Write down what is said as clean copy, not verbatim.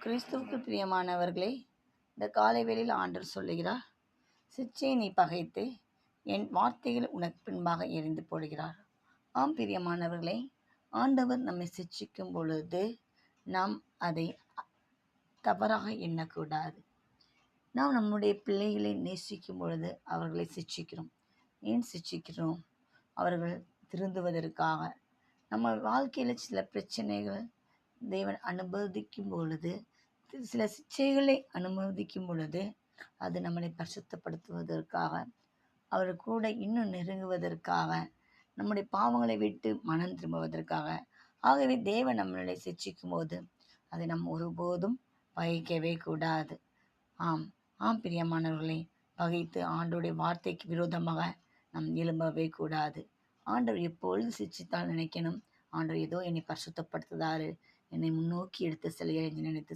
கிறிஸ்துவுக்கு பிரியமானவர்களே, இந்த காலை வேளையில் ஆண்டவர் சொல்லுகிறார், சிற்சையை நீ பகைத்து என் வார்த்தைகள் உனக்கு பின்பாக எறிந்து போடுகிறார். ஆம் பிரியமானவர்களே, ஆண்டவர் நம்மை சிட்சிக்கும் பொழுது நாம் அதை தவறாக எண்ணக்கூடாது. நாம் நம்முடைய பிள்ளைகளை நேசிக்கும் பொழுது அவர்களை சிட்சிக்கிறோம். ஏன் சிட்சிக்கிறோம்? அவர்கள் திருந்துவதற்காக. நம்ம வாழ்க்கையில் சில பிரச்சனைகள் தேவன் அனுமதிக்கும் பொழுது, சில சிச்சைகளை அனுமதிக்கும் பொழுது, அது நம்மளை பரிசுத்தப்படுத்துவதற்காக, அவர் கூட இன்னும் நெருங்குவதற்காக, நம்முடைய பாவங்களை விட்டு மனம் திரும்புவதற்காக. ஆகவே தேவன் நம்மளை சிட்சிக்கும் போது அதை நாம் ஒருபோதும் பகைக்கவே கூடாது. ஆம் பிரியமானவர்களே, பகைத்து ஆண்டோடைய வார்த்தைக்கு விரோதமாக நாம் எழும்பவே கூடாது. ஆண்டவர் எப்பொழுது சிட்சித்தால் நினைக்கணும், ஆண்டவர் ஏதோ என்னை பரிசுத்தப்படுத்துதாரு, என்னை முன்னோக்கி எடுத்து செல்கிறார் என்று நினைத்து